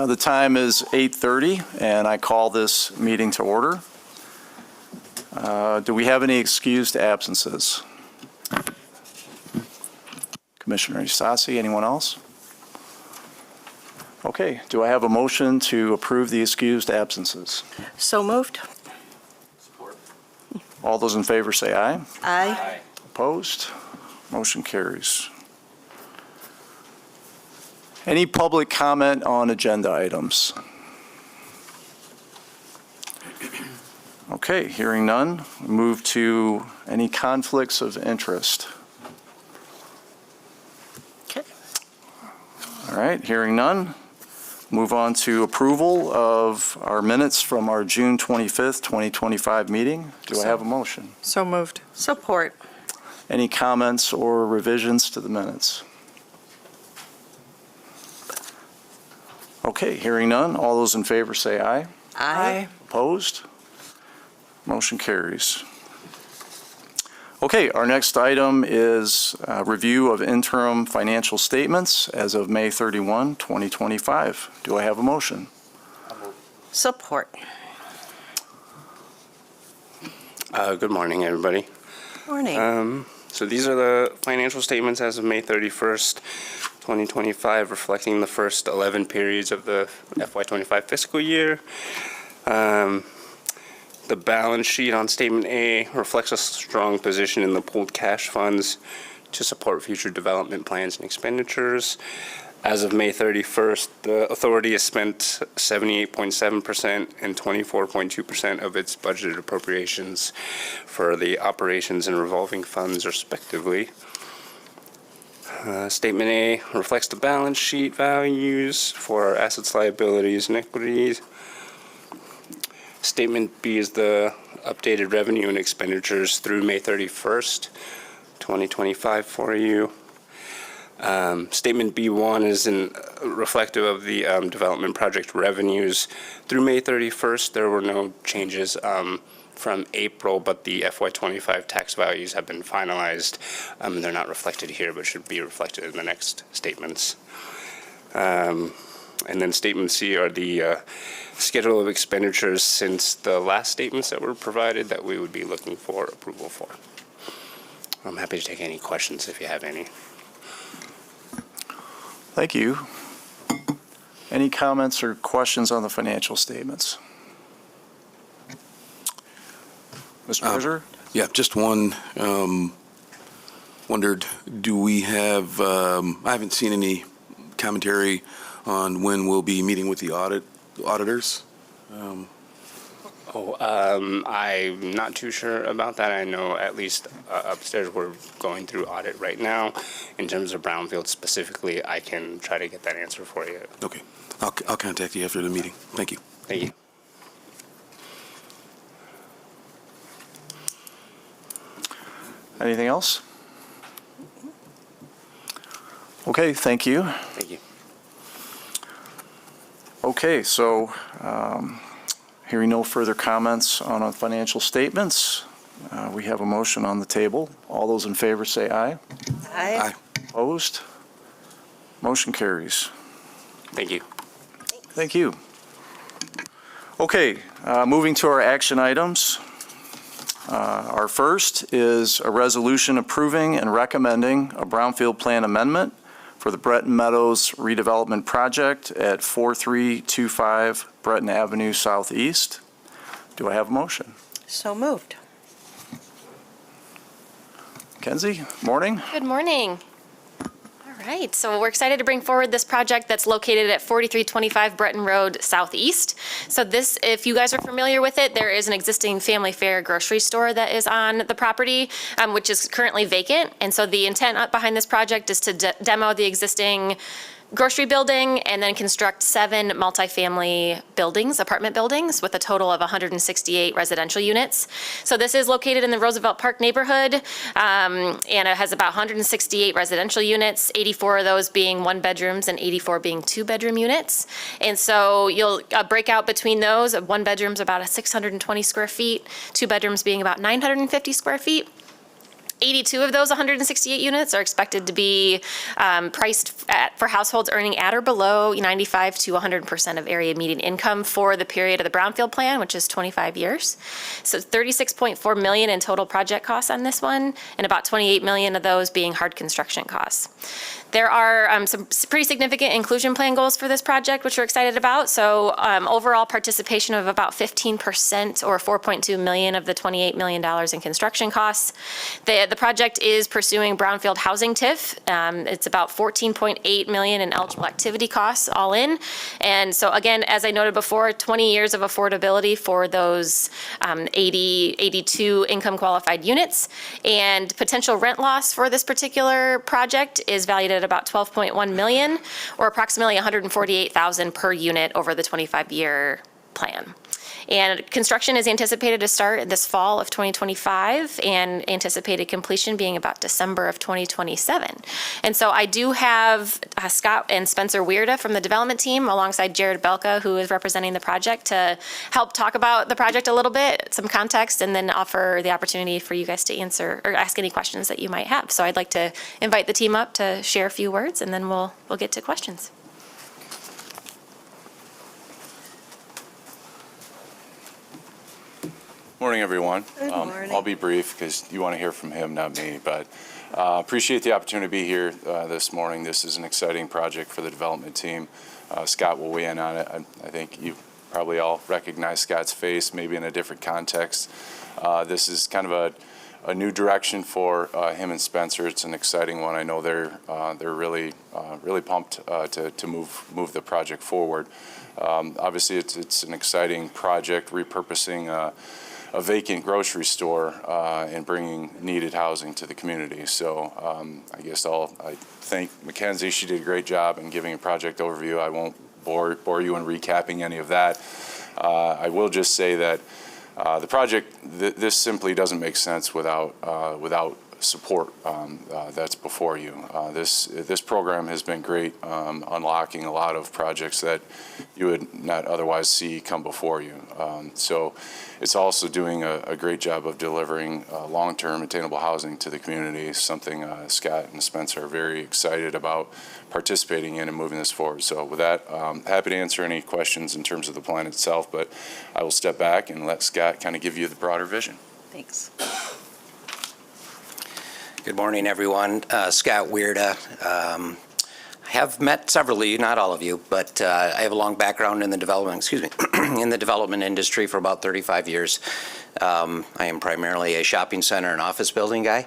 The time is 8:30, and I call this meeting to order. Do we have any excused absences? Commissioner Isasi, anyone else? Okay, do I have a motion to approve the excused absences? So moved. Support. All those in favor say aye. Aye. Opposed? Motion carries. Any public comment on agenda items? Okay, hearing none, move to any conflicts of interest. Okay. All right, hearing none, move on to approval of our minutes from our June 25th, 2025 meeting. Do I have a motion? So moved. Support. Any comments or revisions to the minutes? Okay, hearing none, all those in favor say aye. Aye. Opposed? Motion carries. Okay, our next item is review of interim financial statements as of May 31, 2025. Do I have a motion? Support. Good morning, everybody. Morning. So these are the financial statements as of May 31st, 2025, reflecting the first 11 periods of the FY25 fiscal year. The balance sheet on Statement A reflects a strong position in the pooled cash funds to support future development plans and expenditures. As of May 31st, the authority has spent 78.7% and 24.2% of its budgeted appropriations for the operations and revolving funds, respectively. Statement A reflects the balance sheet values for our assets, liabilities, and equities. Statement B is the updated revenue and expenditures through May 31st, 2025 for you. Statement B1 is reflective of the development project revenues. Through May 31st, there were no changes from April, but the FY25 tax values have been finalized. They're not reflected here, but should be reflected in the next statements. And then Statement C are the schedule of expenditures since the last statements that were provided that we would be looking for approval for. I'm happy to take any questions if you have any. Thank you. Any comments or questions on the financial statements? Mr. Treasurer? Yeah, just one. Wondered, do we have, I haven't seen any commentary on when we'll be meeting with the auditors. I'm not too sure about that. I know at least upstairs we're going through audit right now. In terms of Brownfield specifically, I can try to get that answer for you. Okay. I'll contact you after the meeting. Thank you. Thank you. Anything else? Okay, thank you. Thank you. Okay, so hearing no further comments on our financial statements, we have a motion on the table. All those in favor say aye. Aye. Opposed? Motion carries. Thank you. Thank you. Okay, moving to our action items. Our first is a resolution approving and recommending a Brownfield plan amendment for the Breton Meadows redevelopment project at 4325 Breton Avenue Southeast. Do I have a motion? So moved. Kenzie, morning. Good morning. All right, so we're excited to bring forward this project that's located at 4325 Breton Road Southeast. So this, if you guys are familiar with it, there is an existing Family Fare grocery store that is on the property, which is currently vacant. And so the intent behind this project is to demo the existing grocery building and then construct 7 multifamily buildings, apartment buildings, with a total of 168 residential units. So this is located in the Roosevelt Park neighborhood, and it has about 168 residential units, 84 of those being 1-bedrooms and 84 being 2-bedroom units. And so you'll break out between those. 1 bedroom's about 620 square feet, 2 bedrooms being about 950 square feet. 82 of those 168 units are expected to be priced for households earning at or below 95 to 100% of area median income for the period of the Brownfield plan, which is 25 years. So $36.4 million in total project costs on this one, and about $28 million of those being hard construction costs. There are some pretty significant inclusion plan goals for this project, which we're excited about. So overall participation of about 15% or $4.2 million of the $28 million in construction costs. The project is pursuing Brownfield housing TIF. It's about $14.8 million in eligible activity costs all in. And so again, as I noted before, 20 years of affordability for those 82 income qualified units. And potential rent loss for this particular project is valued at about $12.1 million, or approximately $148,000 per unit over the 25-year plan. And construction is anticipated to start this fall of 2025, and anticipated completion being about December of 2027. And so I do have Scott and Spencer Weirda from the development team alongside Jared Belka, who is representing the project, to help talk about the project a little bit, some context, and then offer the opportunity for you guys to answer or ask any questions that you might have. So I'd like to invite the team up to share a few words, and then we'll get to questions. Morning, everyone. Good morning. I'll be brief because you want to hear from him, not me, but appreciate the opportunity to be here this morning. This is an exciting project for the development team. Scott will weigh in on it. I think you probably all recognize Scott's face, maybe in a different context. This is kind of a new direction for him and Spencer. It's an exciting one. I know they're really pumped to move the project forward. Obviously, it's an exciting project, repurposing a vacant grocery store and bringing needed housing to the community. So I guess I thank Mackenzie. She did a great job in giving a project overview. I won't bore you in recapping any of that. I will just say that the project, this simply doesn't make sense without support that's before you. This program has been great, unlocking a lot of projects that you would not otherwise see come before you. So it's also doing a great job of delivering long-term attainable housing to the community, something Scott and Spencer are very excited about participating in and moving this forward. So with that, happy to answer any questions in terms of the plan itself, but I will step back and let Scott kind of give you the broader vision. Thanks. Good morning, everyone. Scott Weirda. I have met several of you, not all of you, but I have a long background in the development, in the development industry for about 35 years. I am primarily a shopping center and office building guy.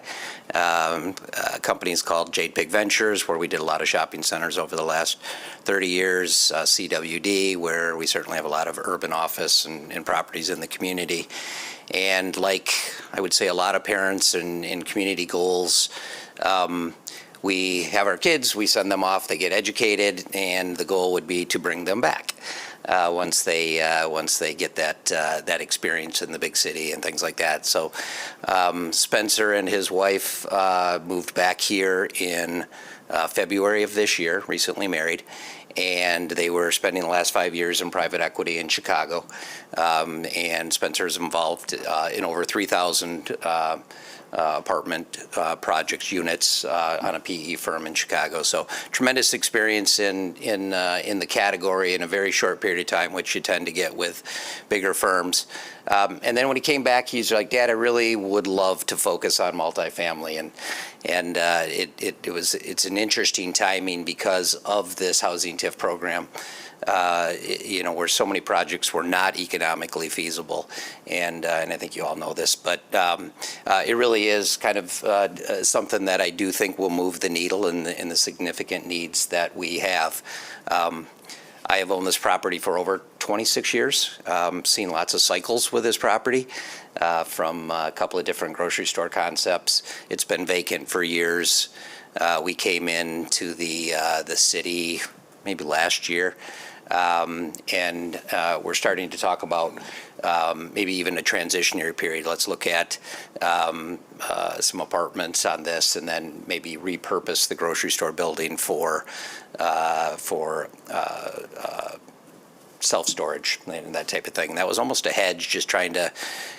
Companies called Jade Pig Ventures, where we did a lot of shopping centers over the last 30 years. CWD, where we certainly have a lot of urban office and properties in the community. And like I would say a lot of parents in community goals, we have our kids, we send them off, they get educated, and the goal would be to bring them back once they get that experience in the big city and things like that. So Spencer and his wife moved back here in February of this year, recently married. And they were spending the last 5 years in private equity in Chicago. And Spencer's involved in over 3,000 apartment projects, units on a PE firm in Chicago. So tremendous experience in the category in a very short period of time, which you tend to get with bigger firms. And then when he came back, he's like, Dad, I really would love to focus on multifamily. And it's an interesting timing because of this housing TIF program. Where so many projects were not economically feasible, and I think you all know this, but it really is kind of something that I do think will move the needle in the significant needs that we have. I have owned this property for over 26 years, seen lots of cycles with this property, from a couple of different grocery store concepts. It's been vacant for years. We came into the city maybe last year, and we're starting to talk about maybe even a transitionary period. Let's look at some apartments on this, and then maybe repurpose the grocery store building for self-storage and that type of thing. That was almost a hedge, just trying to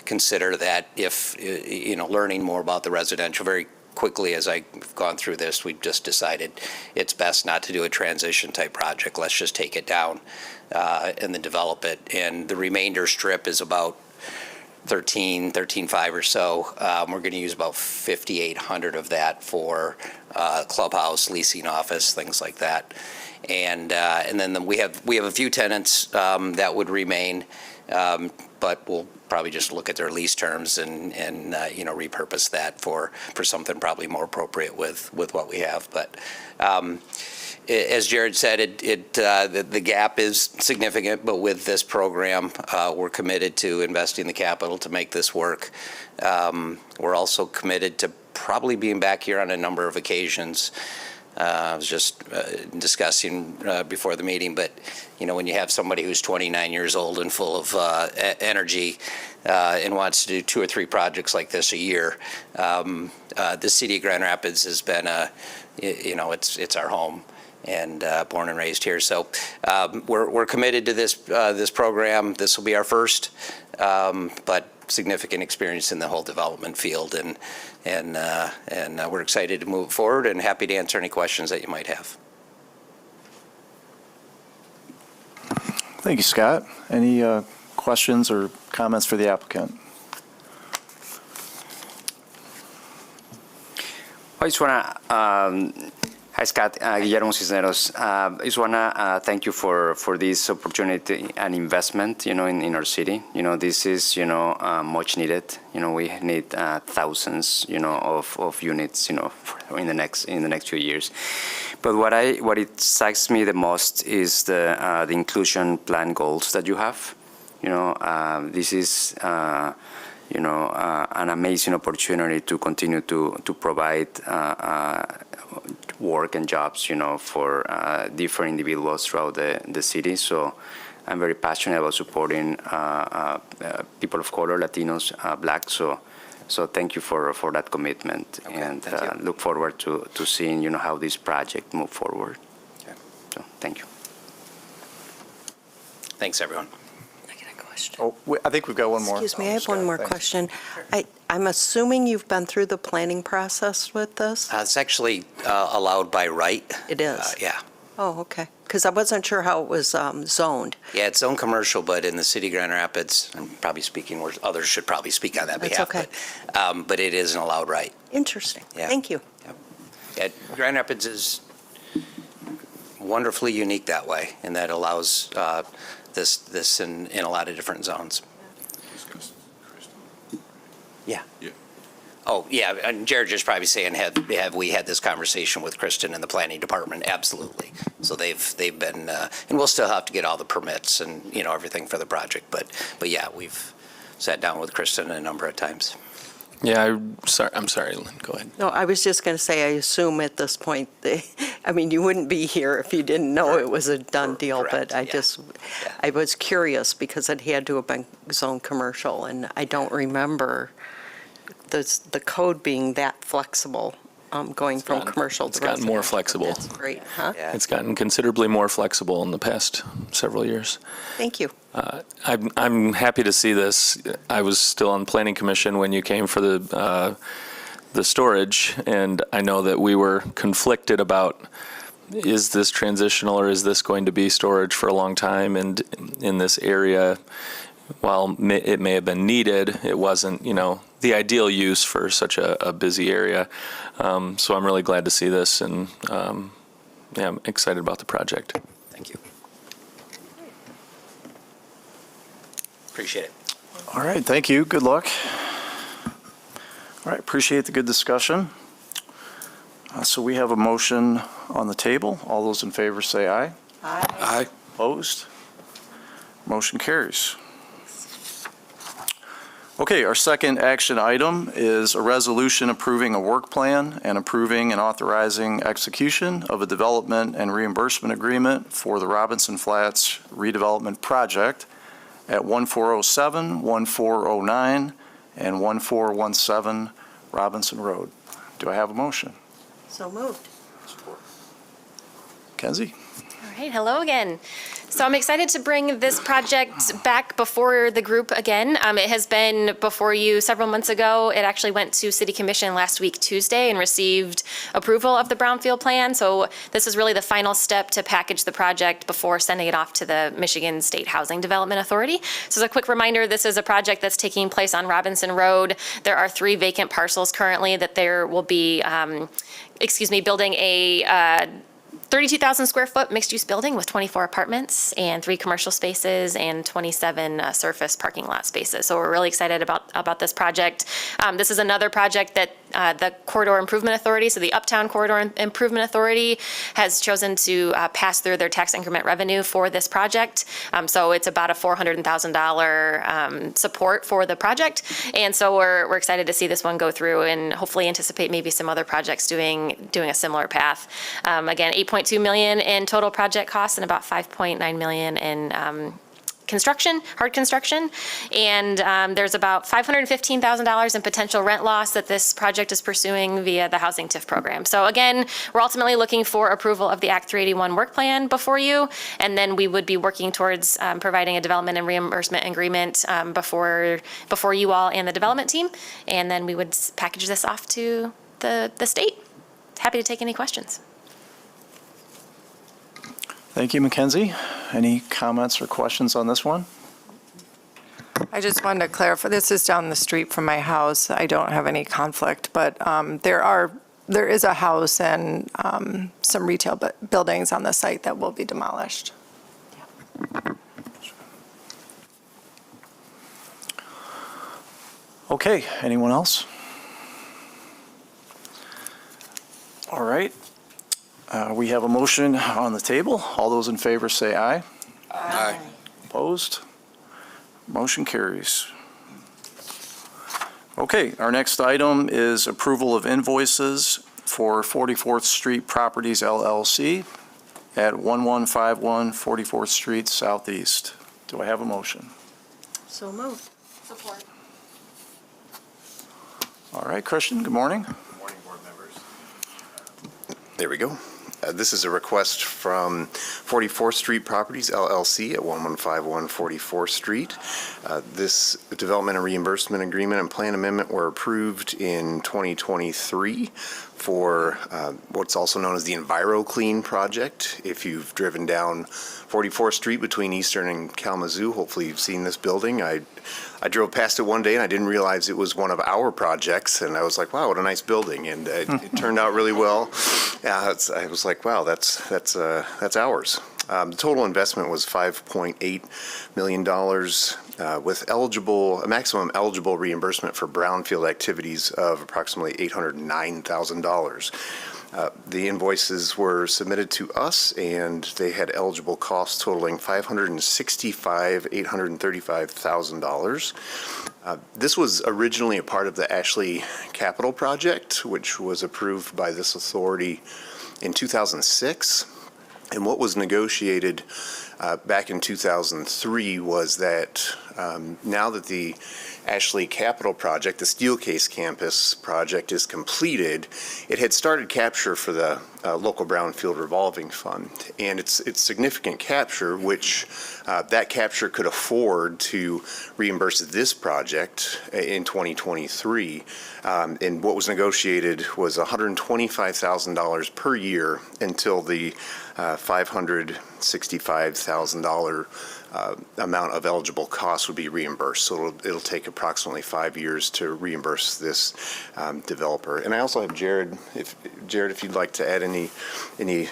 consider that if, learning more about the residential very quickly as I've gone through this, we've just decided it's best not to do a transition type project. Let's just take it down and then develop it. And the remainder strip is about 13.5 or so. We're going to use about 5,800 of that for clubhouse, leasing office, things like that. And then we have a few tenants that would remain, but we'll probably just look at their lease terms and repurpose that for something probably more appropriate with what we have. But as Jared said, the gap is significant, but with this program, we're committed to investing the capital to make this work. We're also committed to probably being back here on a number of occasions. I was just discussing before the meeting, but when you have somebody who's 29 years old and full of energy and wants to do 2 or 3 projects like this a year, the city of Grand Rapids has been it's our home and born and raised here. So we're committed to this program. This will be our first, but significant experience in the whole development field, and we're excited to move forward and happy to answer any questions that you might have. Thank you, Scott. Any questions or comments for the applicant? I just want to, hi Scott, Guillermo Cisneros. I just want to thank you for this opportunity and investment, in our city. This is, much needed. We need thousands, of units, in the next few years. But what excites me the most is the inclusion plan goals that you have. This is an amazing opportunity to continue to provide work and jobs, for different individuals throughout the city. So I'm very passionate about supporting people of color, Latinos, Blacks. So thank you for that commitment, Okay, and look forward to seeing how this project move forward. Okay. So thank you. Thanks, everyone. I got a question. Oh, I think we've got one more. Excuse me, I have one Scott, more thanks. question. I'm assuming you've been through the planning process with this? It's actually allowed by right. It is? Yeah. Oh, okay. Because I wasn't sure how it was zoned. Yeah, it's own commercial, but in the city of Grand Rapids, I'm probably speaking where others should probably speak on that That's behalf. okay. But it is an allowed right. Interesting. Yeah. Thank you. Yeah, Grand Rapids is wonderfully unique that way, and that allows this in a lot of different zones. Yeah. Yeah. Oh, yeah, and Jared just probably saying, have we had this conversation with Kristen in the planning department? Absolutely. So they've been, and we'll still have to get all the permits and, everything for the project. But yeah, we've sat down with Kristen a number of times. Yeah, I'm sorry, Lynn, go ahead. No, I was just going to say, I assume at this point, you wouldn't be here if you didn't know it was a done deal. Correct, But yeah. I was curious because it had to have been zone commercial, and I don't remember the code being that flexible, going from commercial to It's gotten more flexible. That's great, huh? Yeah. It's gotten considerably more flexible in the past several years. Thank you. I'm happy to see this. I was still on Planning Commission when you came for the storage, and I know that we were conflicted about, is this transitional or is this going to be storage for a long time? And in this area, while it may have been needed, it wasn't, the ideal use for such a busy area. So I'm really glad to see this, and I'm excited about the project. Thank you. Appreciate it. All right, thank you. Good luck. All right, appreciate the good discussion. So we have a motion on the table. All those in favor say aye. Aye. Opposed? Motion carries. Okay, our second action item is a resolution approving a work plan and approving and authorizing execution of a development and reimbursement agreement for the Robinson Flats redevelopment project at 1407, 1409, and 1417 Robinson Road. Do I have a motion? So moved. Kenzie? All right, hello again. So I'm excited to bring this project back before the group again. It has been before you several months ago. It actually went to City Commission last week, Tuesday, and received approval of the Brownfield plan. So this is really the final step to package the project before sending it off to the Michigan State Housing Development Authority. So as a quick reminder, this is a project that's taking place on Robinson Road. There are 3 vacant parcels currently that there will be, building a 32,000 square foot mixed-use building with 24 apartments and 3 commercial spaces and 27 surface parking lot spaces. So we're really excited about this project. This is another project that the Corridor Improvement Authority, so the Uptown Corridor Improvement Authority, has chosen to pass through their tax increment revenue for this project. So it's about a $400,000 support for the project. And so we're excited to see this one go through and hopefully anticipate maybe some other projects doing a similar path. Again, $8.2 million in total project costs and about $5.9 million in hard construction, and there's about $515,000 in potential rent loss that this project is pursuing via the Housing TIF program. So again, we're ultimately looking for approval of the Act 381 work plan before you, and then we would be working towards providing a development and reimbursement agreement before you all and the development team, and then we would package this off to the state. Happy to take any questions. Thank you, Mackenzie. Any comments or questions on this one? I just wanted to clarify, this is down the street from my house. I don't have any conflict, but there is a house and some retail buildings on the site that will be demolished. Okay, anyone else? All right. We have a motion on the table. All those in favor say aye. Aye. Opposed? Motion carries. Okay, our next item is approval of invoices for 44th Street Properties LLC at 1151 44th Street Southeast. Do I have a motion? So moved. Support. All right, Christian, good morning. Good morning, board members. There we go. This is a request from 44th Street Properties LLC at 1151 44th Street. This development and reimbursement agreement and plan amendment were approved in 2023 for what's also known as the EnviroClean project. If you've driven down 44th Street between Eastern and Kalamazoo, hopefully you've seen this building. I drove past it one day and I didn't realize it was one of our projects, and I was like, wow, what a nice building, and it turned out really well. I was like, wow, that's ours. The total investment was $5.8 million with a maximum eligible reimbursement for brownfield activities of approximately $809,000. The invoices were submitted to us, and they had eligible costs totaling $835,000. This was originally a part of the Ashley Capital Project, which was approved by this authority in 2006. And what was negotiated back in 2003 was that now that the Ashley Capital Project, the Steelcase Campus project, is completed, it had started capture for the local Brownfield revolving fund. And it's significant capture, which that capture could afford to reimburse this project in 2023. And what was negotiated was $125,000 per year until the $565,000 amount of eligible costs would be reimbursed. So it'll take approximately 5 years to reimburse this developer. And I also have Jared, if you'd like to add any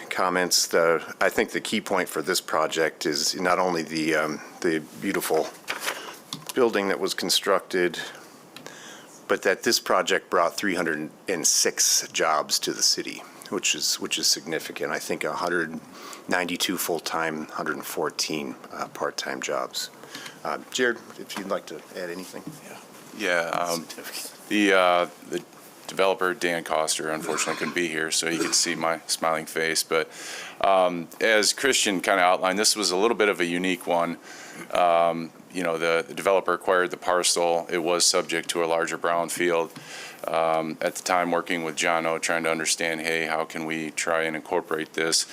comments. I think the key point for this project is not only the beautiful building that was constructed, but that this project brought 306 jobs to the city, which is significant. I think 192 full-time, 114 part-time jobs. Jared, if you'd like to add anything. Yeah, the developer, Dan Coster, unfortunately couldn't be here, so you could see my smiling face. But as Christian kind of outlined, this was a little bit of a unique one. The developer acquired the parcel. It was subject to a larger brownfield. at the time working with John O, trying to understand, hey, how can we try and incorporate this?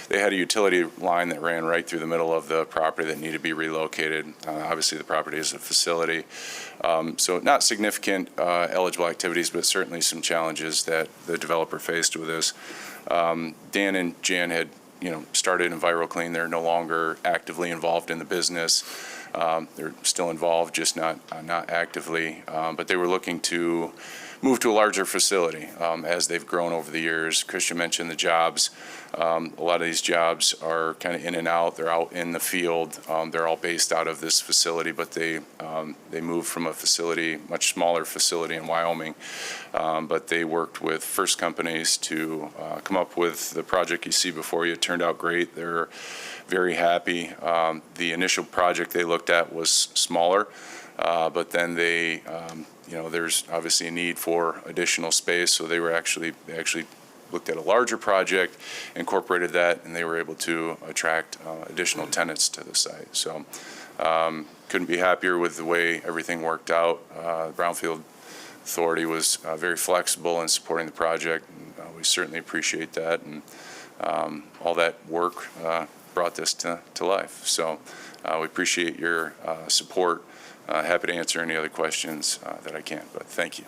They had a utility line that ran right through the middle of the property that needed to be relocated. Obviously, the property is a facility. So not significant eligible activities, but certainly some challenges that the developer faced with this. Dan and Jan had started EnviroClean. They're no longer actively involved in the business. They're still involved, just not actively. But they were looking to move to a larger facility as they've grown over the years. Christian mentioned the jobs. A lot of these jobs are kind of in and out. They're out in the field. They're all based out of this facility, but they moved from a facility, much smaller facility in Wyoming. But they worked with first companies to come up with the project you see before you. It turned out great. They're very happy. The initial project they looked at was smaller, but then they, there's obviously a need for additional space, so they actually looked at a larger project, incorporated that, and they were able to attract additional tenants to the site. So couldn't be happier with the way everything worked out. Brownfield Authority was very flexible in supporting the project, and we certainly appreciate that, and all that work brought this to life. So we appreciate your support. Happy to answer any other questions that I can, but thank you.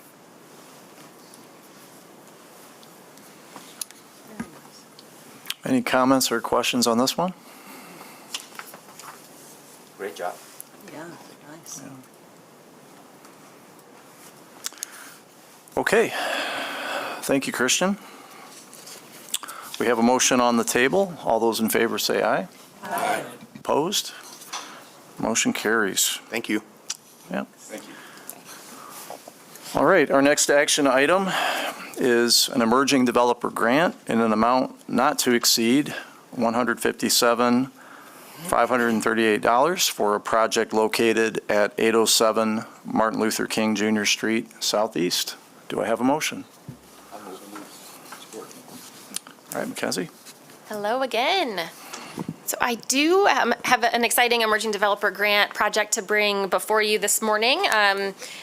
Any comments or questions on this one? Great job. Yeah, nice. Okay. Thank you, Christian. We have a motion on the table. All those in favor say aye. Aye. Opposed? Motion carries. Thank you. Yep. Thank you. All right, our next action item is an emerging developer grant in an amount not to exceed $157,538 for a project located at 807 Martin Luther King Jr. Street Southeast. Do I have a motion? All right, Mackenzie. Hello again. So I do have an exciting emerging developer grant project to bring before you this morning.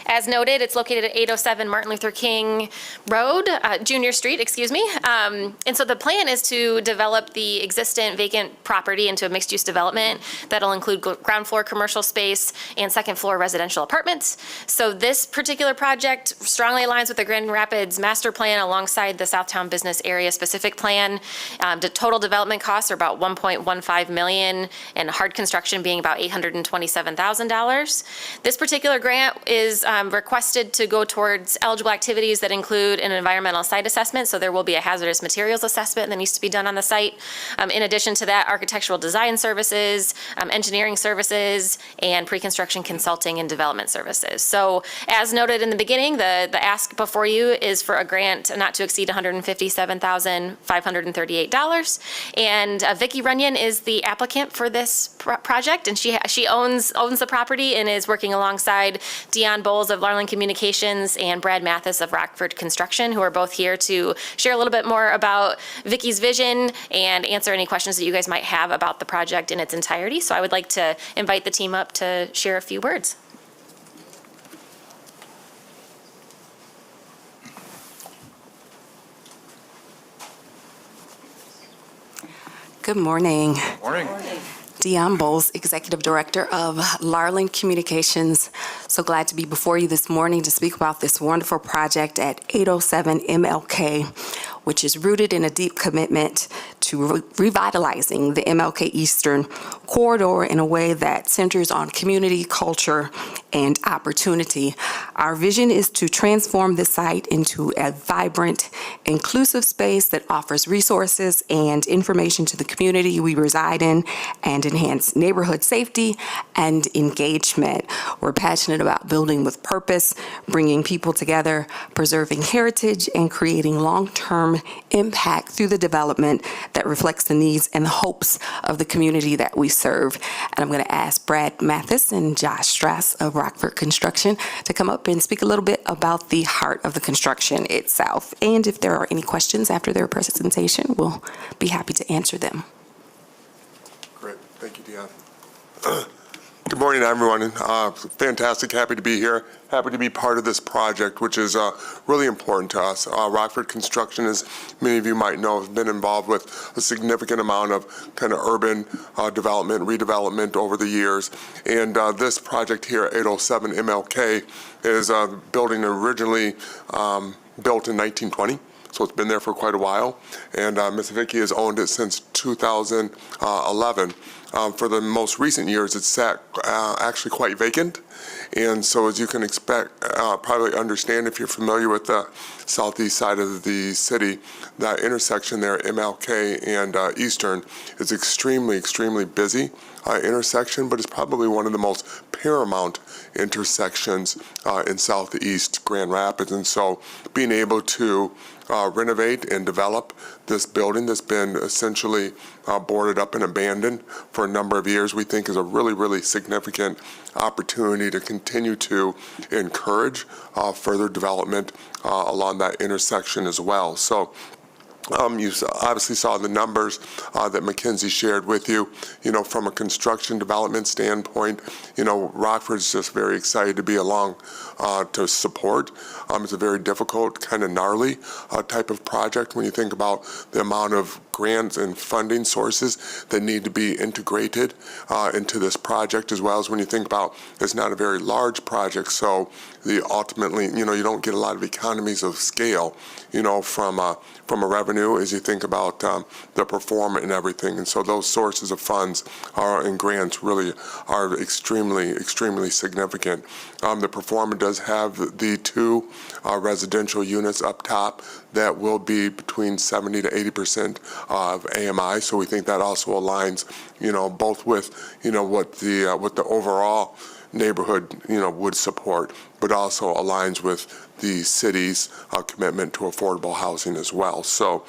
As noted, it's located at 807 Martin Luther King Road, Junior Street, excuse me. And so the plan is to develop the existing vacant property into a mixed-use development that'll include ground floor commercial space and second floor residential apartments. So this particular project strongly aligns with the Grand Rapids master plan alongside the Southtown Business Area specific plan. The total development costs are about $1.15 million, and hard construction being about $827,000. This particular grant is requested to go towards eligible activities that include an environmental site assessment, so there will be a hazardous materials assessment that needs to be done on the site. In addition to that, architectural design services, engineering services, and pre-construction consulting and development services. So as noted in the beginning, the ask before you is for a grant not to exceed $157,538. And Vicki Runyon is the applicant for this project, and she owns the property and is working alongside Dion Bowles of Larlin Communications and Brad Mathis of Rockford Construction, who are both here to share a little bit more about Vicki's vision and answer any questions that you guys might have about the project in its entirety. So I would like to invite the team up to share a few words. Good morning. Morning. Dion Bowles, Executive Director of Larlin Communications. So glad to be before you this morning to speak about this wonderful project at 807 MLK, which is rooted in a deep commitment to revitalizing the MLK Eastern corridor in a way that centers on community, culture, and opportunity. Our vision is to transform this site into a vibrant, inclusive space that offers resources and information to the community we reside in and enhance neighborhood safety and engagement. We're passionate about building with purpose, bringing people together, preserving heritage, and creating long-term impact through the development that reflects the needs and the hopes of the community that we serve. And I'm going to ask Brad Mathis and Josh Strass of Rockford Construction to come up and speak a little bit about the heart of the construction itself. And if there are any questions after their presentation, we'll be happy to answer them. Great. Thank you, Dion. Good morning, everyone. Fantastic. Happy to be here. Happy to be part of this project, which is really important to us. Rockford Construction, as many of you might know, has been involved with a significant amount of kind of urban development, redevelopment over the years. And this project here at 807 MLK is a building originally built in 1920. So it's been there for quite a while. And Ms. Vicky has owned it since 2011. For the most recent years, it's sat actually quite vacant. And so as you can expect, probably understand if you're familiar with the southeast side of the city, that intersection there, MLK and Eastern, is extremely, extremely busy intersection, but it's probably one of the most paramount intersections in southeast Grand Rapids. And so being able to renovate and develop this building that's been essentially boarded up and abandoned for a number of years, we think is a really, really significant opportunity to continue to encourage further development along that intersection as well. So you obviously saw the numbers that Mackenzie shared with you. You know, from a construction development standpoint, you know, Rockford's just very excited to be along to support. It's a very difficult, kind of gnarly type of project when you think about the amount of grants and funding sources that need to be integrated into this project, as well as when you think about it's not a very large project, so ultimately, you know, you don't get a lot of economies of scale, you know, from a revenue as you think about the performance and everything. And so those sources of funds and grants really are extremely, extremely significant. The performer does have the two residential units up top that will be between 70 to 80% of AMI. So we think that also aligns, you know, both with, you know, what the overall neighborhood, you know, would support, but also aligns with the city's commitment to affordable housing as well. So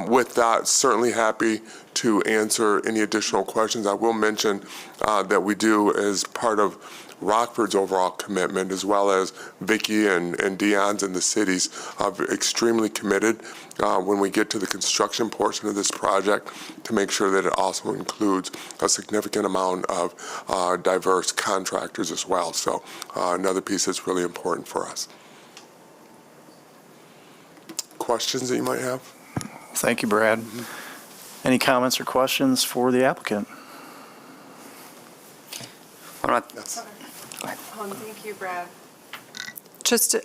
with that, certainly happy to answer any additional questions. I will mention that we do, as part of Rockford's overall commitment, as well as Vicky and Dion's and the cities, are extremely committed when we get to the construction portion of this project to make sure that it also includes a significant amount of diverse contractors as well. So another piece that's really important for us. Questions that you might have? Thank you, Brad. Any comments or questions for the applicant? All right. Yes. Thank you, Brad. Just,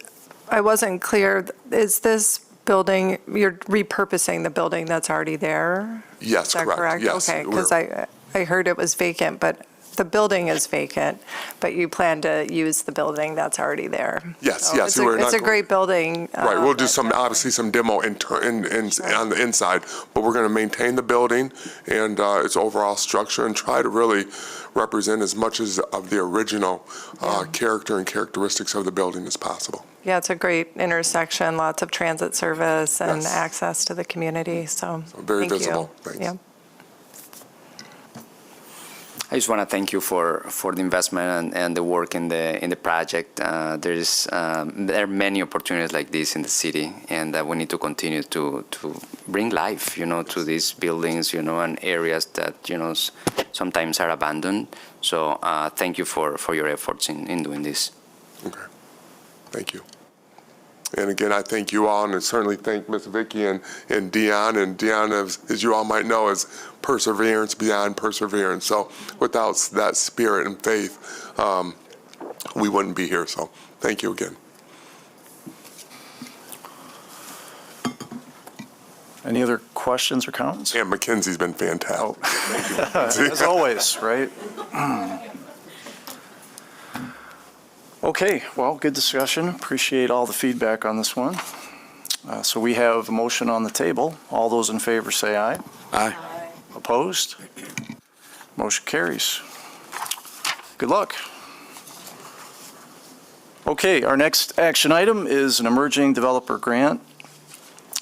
I wasn't clear, is this building, you're repurposing the building that's already there? Yes, Is that correct. Yes. Okay, because I heard it was vacant, but the building is vacant, but you plan to use the building that's already there. Yes, So yes. It's a great building. Right, we'll do that- obviously some demo on the inside, but we're going to maintain the building and its overall structure and try to really represent as much of the original character and characteristics of the building as possible. Yeah, it's a great intersection, lots of transit service and Yes. access to the community, so Very thank you. visible. Thanks. Yeah. I just want to thank you for the investment and the work in the project. There are many opportunities like this in the city, and we need to continue to bring life, you know, to these buildings, you know, and areas that, you know, sometimes are abandoned. So thank you for your efforts in doing this. Okay. Thank you. And again, I thank you all, and I certainly thank Ms. Vicky and Dion. And Dion, as you all might know, is perseverance beyond perseverance. So without that spirit and faith, we wouldn't be here. So thank you again. Any other questions or comments? And Mackenzie's been fantastic. As always, right? Okay, well, good discussion. Appreciate all the feedback on this one. So we have a motion on the table. All those in favor say aye. Aye. Opposed? Motion carries. Good luck. Okay, our next action item is an emerging developer grant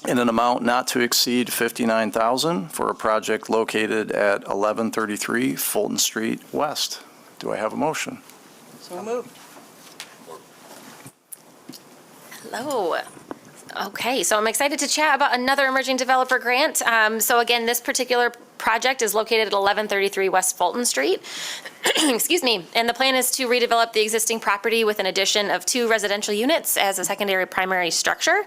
in an amount not to exceed $59,000 for a project located at 1133 Fulton Street West. Do I have a motion? So moved. Hello. Okay, so I'm excited to chat about another emerging developer grant. So again, this particular project is located at 1133 West Fulton Street. Excuse me. And the plan is to redevelop the existing property with an addition of 2 residential units as a secondary primary structure.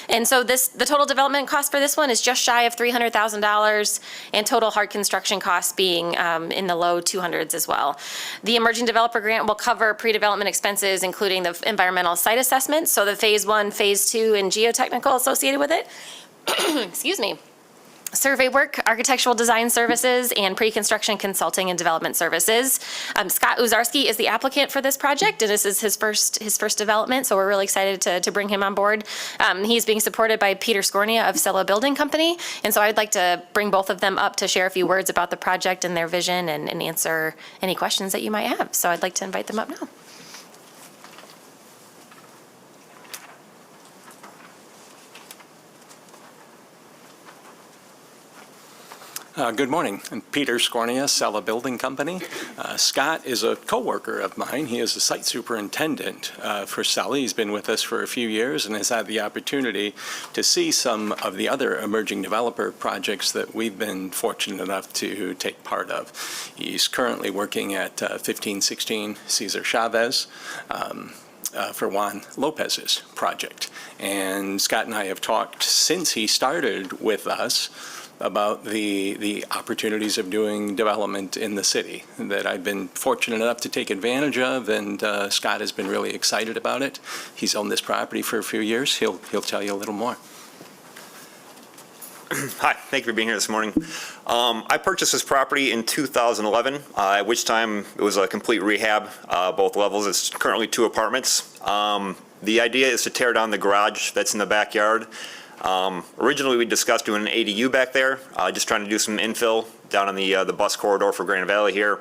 And so the total development cost for this one is just shy of $300,000, and total hard construction costs being in the low 200s as well. The Emerging Developer Grant will cover pre-development expenses, including the environmental site assessment, so the Phase 1, Phase 2, and geotechnical associated with it. Excuse me. Survey work, architectural design services, and pre-construction consulting and development services. Scott Uzarski is the applicant for this project, and this is his first development, so we're really excited to bring him on board. He's being supported by Peter Skornia of Sella Building Company, and so I'd like to bring both of them up to share a few words about the project and their vision and answer any questions that you might have. So I'd like to invite them up now. Good morning. I'm Peter Skornia, Sella Building Company. Scott is a coworker of mine. He is the site superintendent for Sella. He's been with us for a few years and has had the opportunity to see some of the other emerging developer projects that we've been fortunate enough to take part of. He's currently working at 1516 Cesar Chavez for Juan Lopez's project. And Scott and I have talked since he started with us about the opportunities of doing development in the city that I've been fortunate enough to take advantage of, and Scott has been really excited about it. He's owned this property for a few years. He'll tell you a little more. Hi, thank you for being here this morning. I purchased this property in 2011, at which time it was a complete rehab, both levels. It's currently 2 apartments. The idea is to tear down the garage that's in the backyard. Originally, we discussed doing an ADU back there, just trying to do some infill down on the bus corridor for Grand Valley here.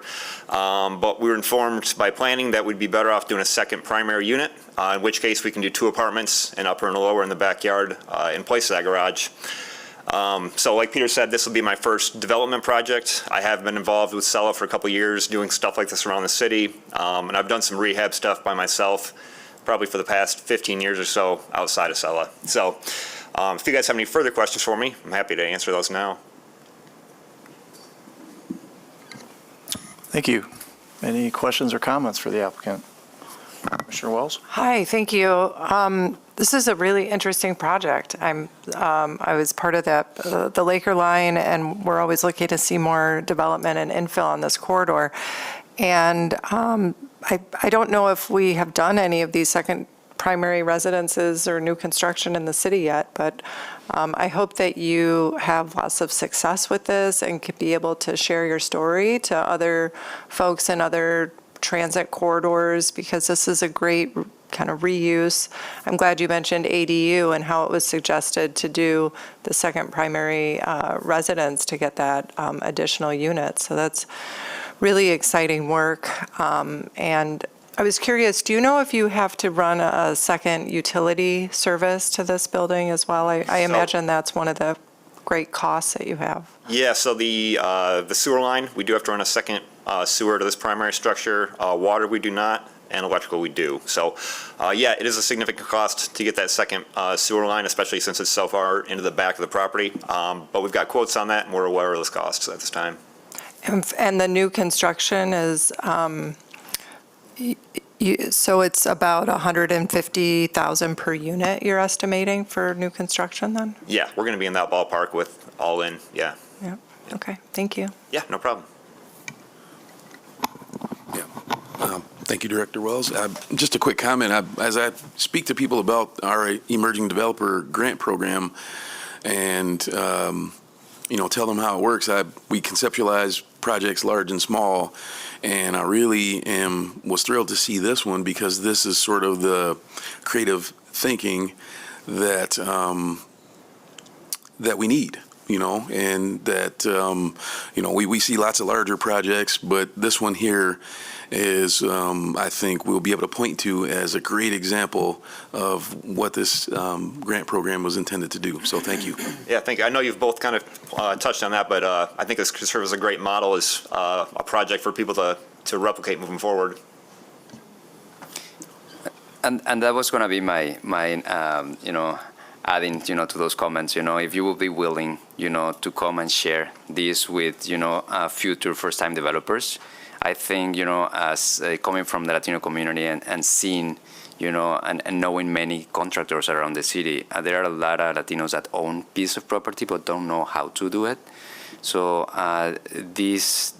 But we were informed by planning that we'd be better off doing a second primary unit, in which case we can do 2 apartments, an upper and a lower in the backyard in place of that garage. So like Peter said, this will be my first development project. I have been involved with Sella for a couple years doing stuff like this around the city, and I've done some rehab stuff by myself probably for the past 15 years or so outside of Sella. So if you guys have any further questions for me, I'm happy to answer those now. Thank you. Any questions or comments for the applicant? Commissioner Wells? Hi, thank you. This is a really interesting project. I was part of the Laker line, and we're always looking to see more development and infill on this corridor. And I don't know if we have done any of these second primary residences or new construction in the city yet, but I hope that you have lots of success with this and could be able to share your story to other folks in other transit corridors, because this is a great kind of reuse. I'm glad you mentioned ADU and how it was suggested to do the second primary residence to get that additional unit. So that's really exciting work. And I was curious, do you know if you have to run a second utility service to this building as well? I imagine that's one of the great costs that you have. Yeah, so the sewer line, we do have to run a second sewer to this primary structure. Water we do not, and electrical we do. So yeah, it is a significant cost to get that second sewer line, especially since it's so far into the back of the property. But we've got quotes on that, and we're aware of those costs at this time. And the new construction is, so it's about $150,000 per unit you're estimating for new construction then? Yeah, we're going to be in that ballpark with all in, yeah. Yeah, okay, thank you. Yeah, no problem. Thank you, Director Wells. Just a quick comment. As I speak to people about our Emerging Developer Grant Program and, tell them how it works, we conceptualize projects large and small, and I really was thrilled to see this one because this is sort of the creative thinking that that we need. And that, we see lots of larger projects, but this one here is, I think, we'll be able to point to as a great example of what this grant program was intended to do. So thank you. Yeah, thank you. I know you've both kind of touched on that, but I think this could serve as a great model as a project for people to replicate moving forward. And that was going to be my adding, to those comments, if you will be willing, to come and share this with, future first-time developers. I think, as coming from the Latino community and seeing, and knowing many contractors around the city, there are a lot of Latinos that own piece of property but don't know how to do it. So this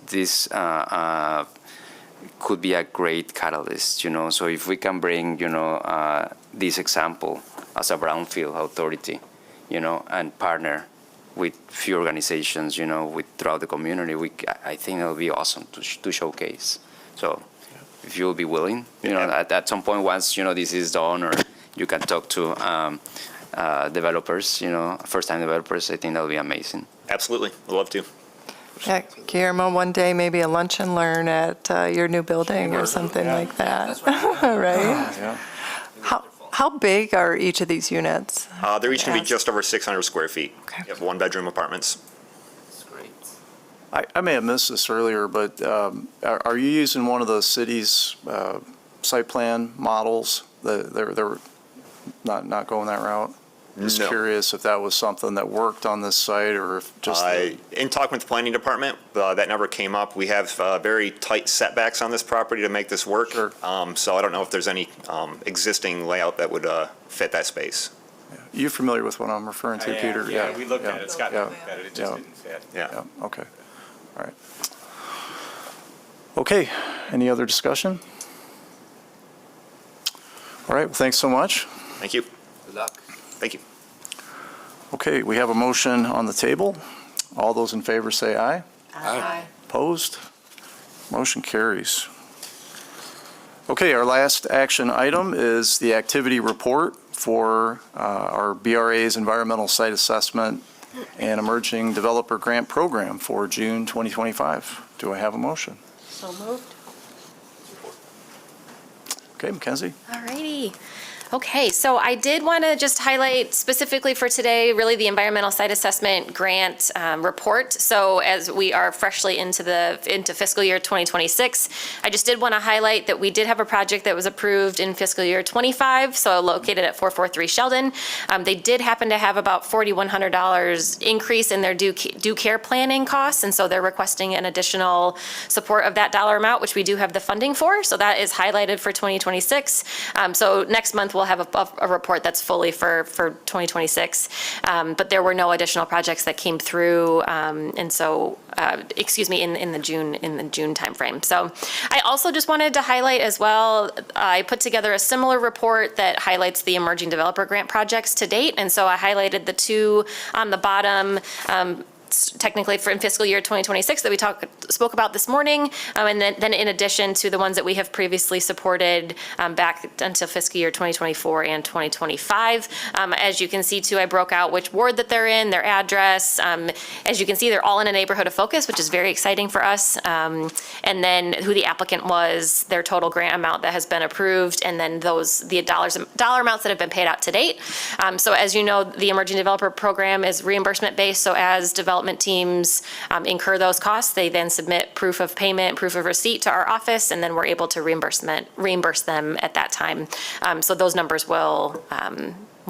could be a great catalyst, So if we can bring, this example as a Brownfield authority, and partner with few organizations, throughout the community, I think it'll be awesome to showcase. So if you'll be willing, at some point once, this is done, or you can talk to developers, first-time developers, I think that'll be amazing. Absolutely, I'd love to. Yeah, Guillermo, one day maybe a lunch and learn at your new building or something like that, right? Yeah. How big are each of these units? They're each going to be just over 600 square feet. Okay. You have one-bedroom apartments. I may have missed this earlier, but are you using one of the city's site plan models? They're not going that route? Just No. curious if that was something that worked on this site, or if just In talking with the planning department, that never came up. We have very tight setbacks on this property to make this work. Sure. So I don't know if there's any existing layout that would fit that space. You familiar with what I'm referring to, Peter? Yeah, we looked at it, Scott Yeah. looked at it, it just Yeah. didn't fit. Yeah. Yeah, okay. All right. Okay, any other discussion? All right, well, thanks so much. Thank you. Good luck. Thank you. Okay, we have a motion on the table. All those in favor say aye. Aye. Opposed? Motion carries. Okay, our last action item is the activity report for our BRA's Environmental Site Assessment and Emerging Developer Grant Program for June 2025. Do I have a motion? So moved. Okay, Mackenzie? All righty. Okay, so I did want to just highlight specifically for today, really the environmental site assessment grant report. So as we are freshly into fiscal year 2026, I just did want to highlight that we did have a project that was approved in fiscal year 25, so located at 443 Sheldon. They did happen to have about $4,100 increase in their due care planning costs, and so they're requesting an additional support of that dollar amount, which we do have the funding for. So that is highlighted for 2026. So next month we'll have a report that's fully for 2026. But there were no additional projects that came through, and so, in the June timeframe. So I also just wanted to highlight as well, I put together a similar report that highlights the emerging developer grant projects to date. And so I highlighted the two on the bottom, technically in fiscal year 2026 that we spoke about this morning, and then in addition to the ones that we have previously supported back until fiscal year 2024 and 2025. As you can see too, I broke out which ward that they're in, their address. As you can see, they're all in a neighborhood of focus, which is very exciting for us. And then who the applicant was, their total grant amount that has been approved, and then the dollar amounts that have been paid out to date. So as you know, the Emerging Developer Program is reimbursement based, so as development teams incur those costs, they then submit proof of payment, proof of receipt to our office, and then we're able to reimburse them at that time. So those numbers will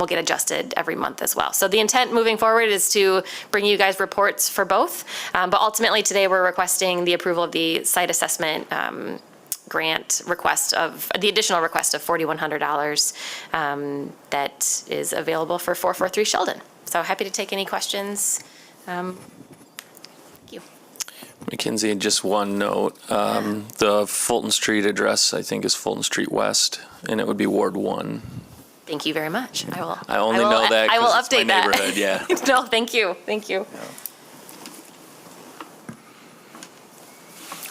get adjusted every month as well. So the intent moving forward is to bring you guys reports for both, but ultimately today we're requesting the approval of the site assessment grant request of the additional request of $4,100 that is available for 443 Sheldon. So happy to take any questions. Thank you. Mackenzie, just one note. The Fulton Street address, I think, is Fulton Street West, and it would be Ward 1. Thank you very much. I only know that I will because it's my update that. neighborhood, yeah. No, thank you. Thank you.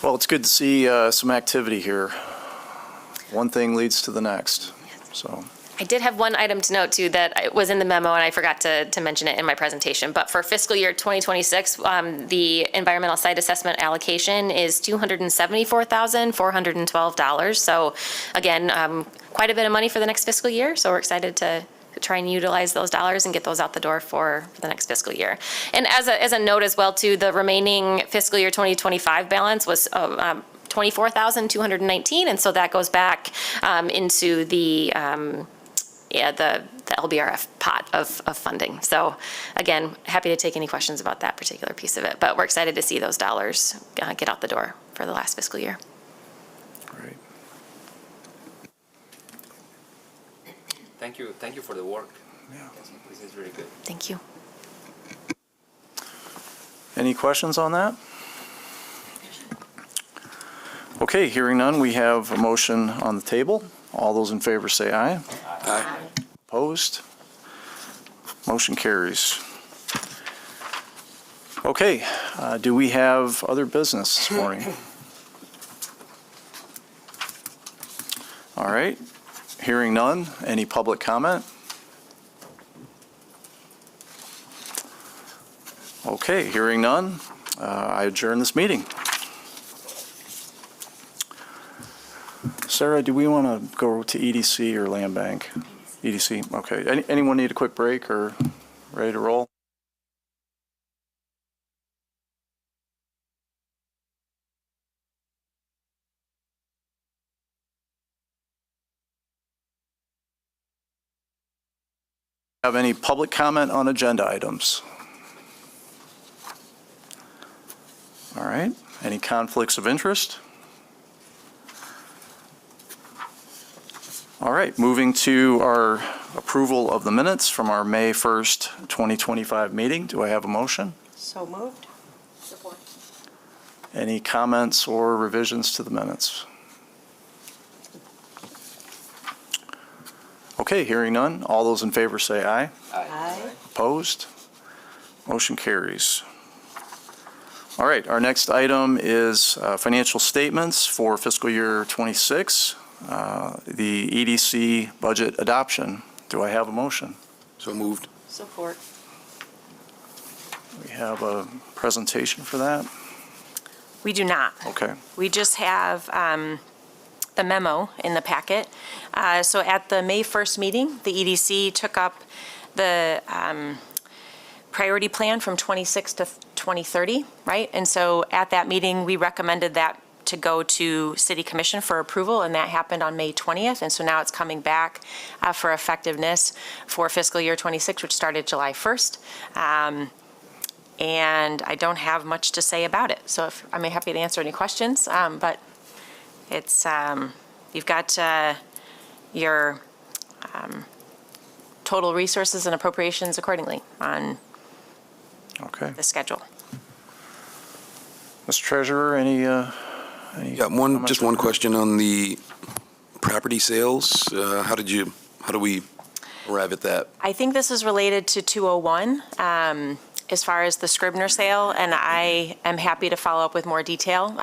Well, it's good to see some activity here. One thing leads to the next, so. I did have one item to note too that was in the memo and I forgot to mention it in my presentation, but for fiscal year 2026, the environmental site assessment allocation is $274,412. So again, quite a bit of money for the next fiscal year. So we're excited to try and utilize those dollars and get those out the door for the next fiscal year. And as a note as well too, the remaining fiscal year 2025 balance was $24,219, and so that goes back into the the LBRF pot of funding. So again, happy to take any questions about that particular piece of it, but we're excited to see those dollars get out the door for the last fiscal year. Great. Thank you for the work. Yeah. This is really good. Thank you. Any questions on that? Okay, hearing none, we have a motion on the table. All those in favor say aye. Aye. Opposed? Motion carries. Okay, do we have other business this morning? All right, hearing none, any public comment? Okay, hearing none, I adjourn this meeting. Sarah, do we want to go to EDC or Land Bank? EDC, okay. Anyone need a quick break or ready to roll? Have any public comment on agenda items? All right, any conflicts of interest? All right, moving to our approval of the minutes from our May 1st, 2025 meeting. Do I have a motion? So moved. Support. Any comments or revisions to the minutes? Okay, hearing none. All those in favor say aye. Aye. Opposed? Motion carries. All right, our next item is financial statements for fiscal year '26, the EDC budget adoption. Do I have a motion? So moved. Support. We have a presentation for that? We do not. Okay. We just have the memo in the packet. So at the May 1st meeting, the EDC took up the priority plan from 26 to 2030, right? And so at that meeting, we recommended that to go to City Commission for approval, and that happened on May 20th. And so now it's coming back for effectiveness for fiscal year 26, which started July 1st. And I don't have much to say about it. So I'm happy to answer any questions, but it's, you've got your total resources and appropriations accordingly on Okay. the schedule. Mr. Treasurer, any Yeah, just one question on the property sales. How do we arrive at that? I think this is related to 201 as far as the Scribner sale, and I am happy to follow up with more detail.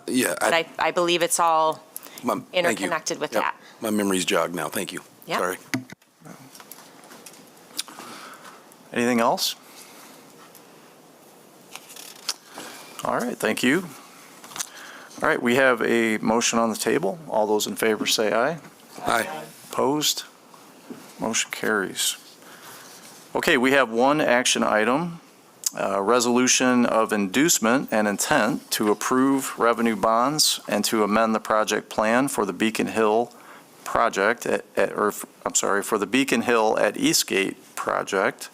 Yeah. But I believe it's all Thank you. interconnected with Yep. that. My memory's jogged now. Thank you. Yep. Sorry. Anything else? All right, thank you. All right, we have a motion on the table. All those in favor say aye. Aye. Opposed? Motion carries. Okay, we have one action item, resolution of inducement and intent to approve revenue bonds and to amend the project plan for the Beacon Hill project, for the Beacon Hill at Eastgate project.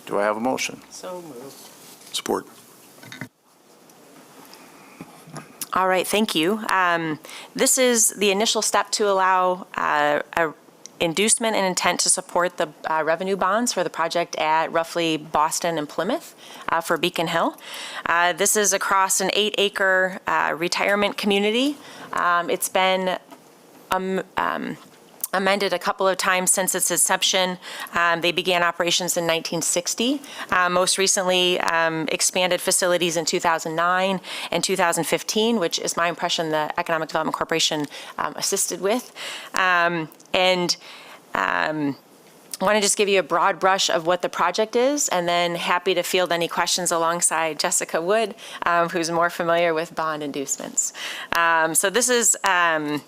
Do I have a motion? So moved. Support. All right, thank you. This is the initial step to allow a inducement and intent to support the revenue bonds for the project at roughly Boston and Plymouth for Beacon Hill. This is across an 8-acre retirement community. It's been amended a couple of times since its inception. They began operations in 1960. Most recently expanded facilities in 2009 and 2015, which is my impression the Economic Development Corporation assisted with. I want to just give you a broad brush of what the project is, and then happy to field any questions alongside Jessica Wood, who's more familiar with bond inducements. So this is a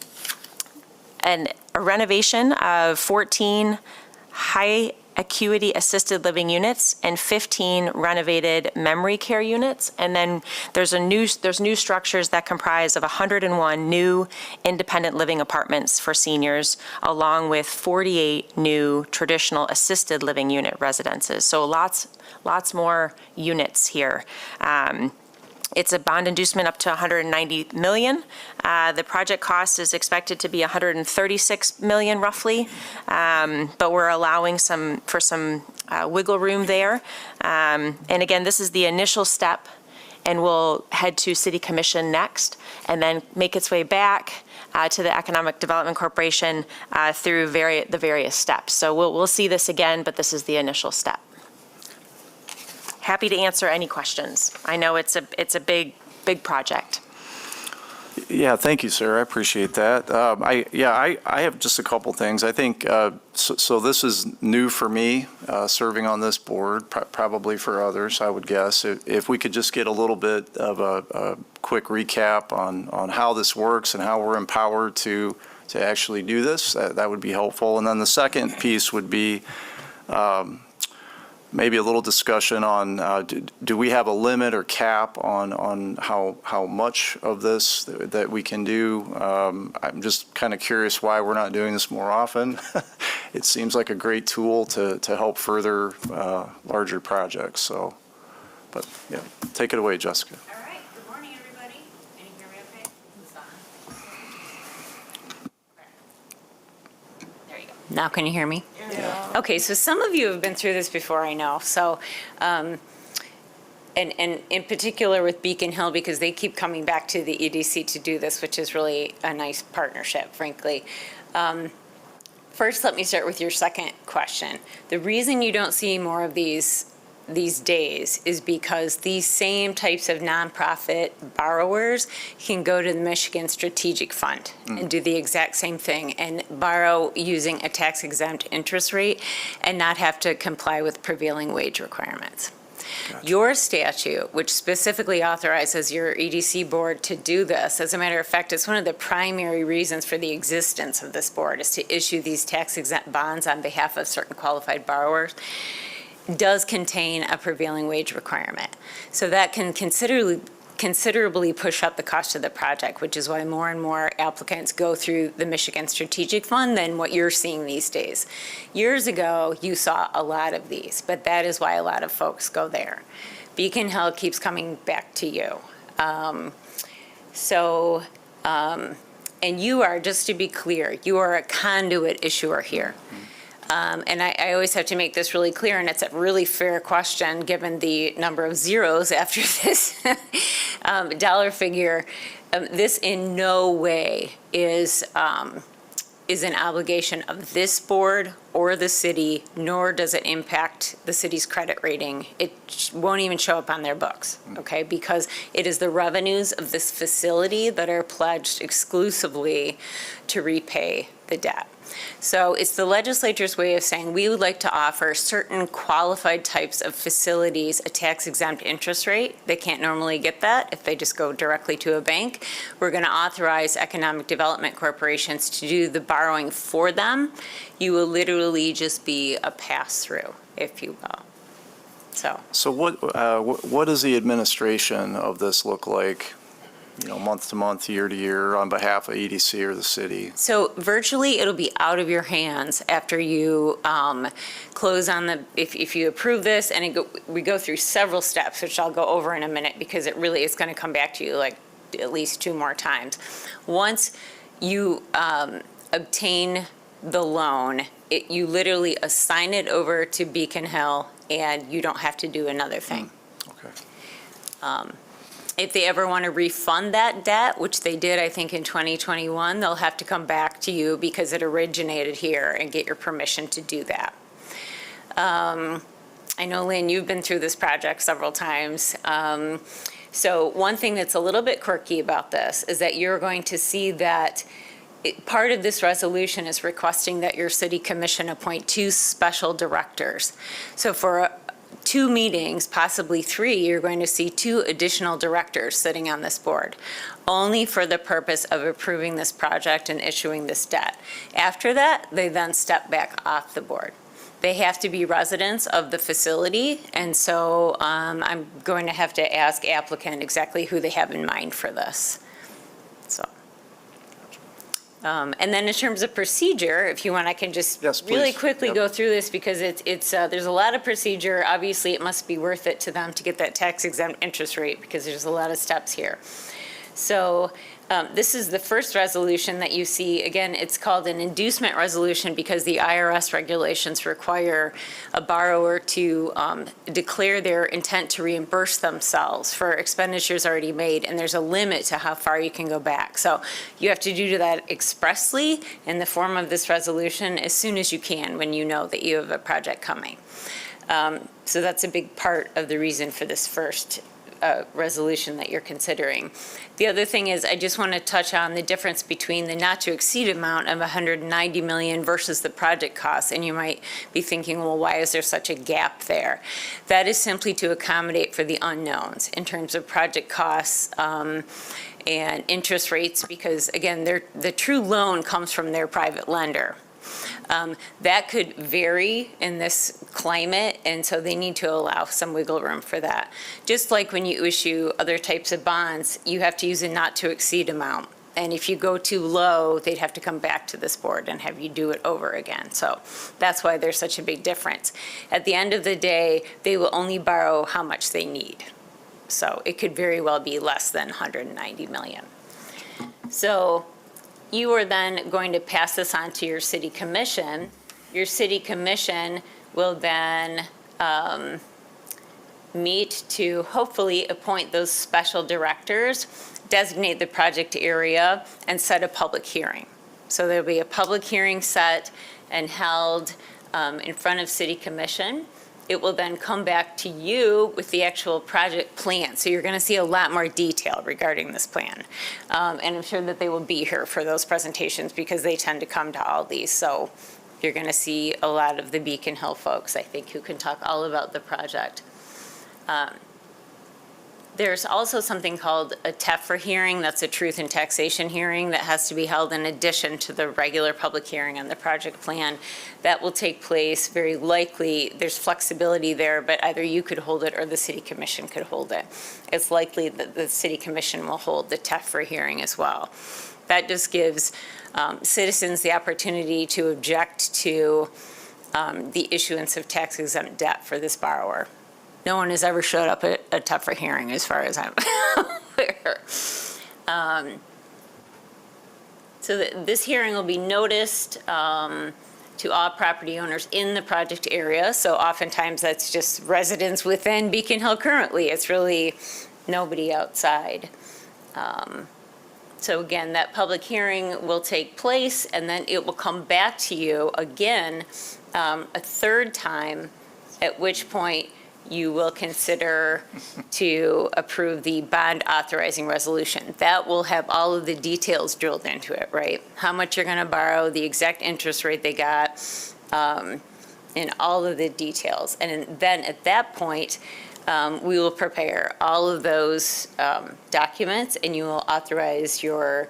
renovation of 14 high acuity assisted living units and 15 renovated memory care units. And then there's new structures that comprise of 101 new independent living apartments for seniors, along with 48 new traditional assisted living unit residences. So lots more units here. It's a bond inducement up to $190 million. The project cost is expected to be $136 million roughly, but we're allowing for some wiggle room there. And again, this is the initial step, and we'll head to City Commission next, and then make its way back to the Economic Development Corporation through the various steps. So we'll see this again, but this is the initial step. Happy to answer any questions. I know it's a big project. Yeah, thank you, sir. I appreciate that. I have just a couple things. I think, so this is new for me, serving on this board, probably for others, I would guess. If we could just get a little bit of a quick recap on how this works and how we're empowered to actually do this, that would be helpful. And then the second piece would be, maybe a little discussion on, do we have a limit or cap on how much of this that we can do? I'm just kind of curious why we're not doing this more often. It seems like a great tool to help further larger projects. So, but yeah, take it away, Jessica. All right. Good morning, everybody. Can you hear me okay? There you go. Now can you hear me? Okay, so some of you have been through this before, I know. So, and in particular with Beacon Hill, because they keep coming back to the EDC to do this, which is really a nice partnership, frankly. First, let me start with your second question. The reason you don't see more of these days is because these same types of nonprofit borrowers can go to the Michigan Strategic Fund and do the exact same thing and borrow using a tax-exempt interest rate and not have to comply with prevailing wage requirements. Gotcha. Your statute, which specifically authorizes your EDC board to do this, as a matter of fact, it's one of the primary reasons for the existence of this board, is to issue these tax-exempt bonds on behalf of certain qualified borrowers, does contain a prevailing wage requirement. So that can considerably push up the cost of the project, which is why more and more applicants go through the Michigan Strategic Fund than what you're seeing these days. Years ago, you saw a lot of these, but that is why a lot of folks go there. Beacon Hill keeps coming back to you. And you are, just to be clear, you are a conduit issuer here. And I always have to make this really clear, and it's a really fair question given the number of zeros after this dollar figure. This in no way is an obligation of this board or the city, nor does it impact the city's credit rating. It won't even show up on their books, okay? Because it is the revenues of this facility that are pledged exclusively to repay the debt. So it's the legislature's way of saying we would like to offer certain qualified types of facilities a tax-exempt interest rate. They can't normally get that if they just go directly to a bank. We're going to authorize economic development corporations to do the borrowing for them. You will literally just be a pass-through, if you will. So what does the administration of this look like? Month to month, year to year, on behalf of EDC or the city? So virtually, it'll be out of your hands after you close on if you approve this, and we go through several steps, which I'll go over in a minute, because it really is going to come back to you like at least 2 more times. Once you obtain the loan, you literally assign it over to Beacon Hill, and you don't have to do another thing. Okay. If they ever want to refund that debt, which they did, I think, in 2021, they'll have to come back to you because it originated here and get your permission to do that. I know, Lynn, you've been through this project several times. So one thing that's a little bit quirky about this is that you're going to see that part of this resolution is requesting that your city commission appoint 2 special directors. So for 2 meetings, possibly 3, you're going to see 2 additional directors sitting on this board, only for the purpose of approving this project and issuing this debt. After that, they then step back off the board. they have to be residents of the facility, and so I'm going to have to ask applicant exactly who they have in mind for this. So, and then in terms of procedure, if you want, I can just Yes, really please. quickly Yep. go through this because it's there's a lot of procedure. Obviously, it must be worth it to them to get that tax exempt interest rate because there's a lot of steps here. So this is the first resolution that you see. Again, it's called an inducement resolution because the IRS regulations require a borrower to declare their intent to reimburse themselves for expenditures already made, and there's a limit to how far you can go back. So you have to do that expressly in the form of this resolution as soon as you can when you know that you have a project coming. So that's a big part of the reason for this first resolution that you're considering. The other thing is I just want to touch on the difference between the not to exceed amount of 190 million versus the project costs. And you might be thinking, well, why is there such a gap there? That is simply to accommodate for the unknowns in terms of project costs and interest rates, because again, the true loan comes from their private lender. That could vary in this climate, and so they need to allow some wiggle room for that. Just like when you issue other types of bonds, you have to use a not to exceed amount. And if you go too low, they'd have to come back to this board and have you do it over again. So that's why there's such a big difference. At the end of the day, they will only borrow how much they need. So it could very well be less than 190 million. So you are then going to pass this on to your city commission. Your city commission will then meet to hopefully appoint those special directors, designate the project area, and set a public hearing. So there'll be a public hearing set and held in front of city commission. It will then come back to you with the actual project plan. So you're going to see a lot more detail regarding this plan. And I'm sure that they will be here for those presentations because they tend to come to all these. So you're going to see a lot of the Beacon Hill folks, I think, who can talk all about the project. There's also something called a TEFRA hearing. That's a truth and taxation hearing that has to be held in addition to the regular public hearing on the project plan. That will take place very likely. There's flexibility there, but either you could hold it or the city commission could hold it. It's likely that the city commission will hold the TEFRA hearing as well. That just gives citizens the opportunity to object to the issuance of tax exempt debt for this borrower. No one has ever showed up at a TEFRA hearing as far as I'm aware. So this hearing will be noticed to all property owners in the project area. So oftentimes that's just residents within Beacon Hill currently. It's really nobody outside. So again, that public hearing will take place and then it will come back to you again a third time, at which point you will consider to approve the bond authorizing resolution. That will have all of the details drilled into it, right? How much you're going to borrow, the exact interest rate they got, and all of the details. And then at that point, we will prepare all of those documents and you will authorize your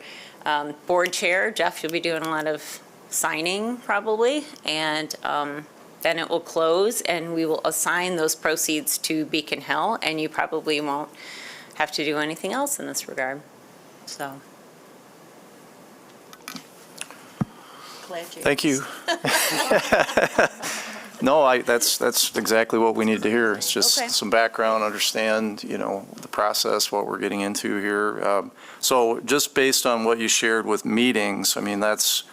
board chair. Jeff, you'll be doing a lot of signing probably, and then it will close and we will assign those proceeds to Beacon Hill, and you probably won't have to do anything else in this regard. So. Thank you. No, that's exactly what we need to hear. It's just Okay. some background, understand, the process, what we're getting into here. So just based on what you shared with meetings, I mean, that's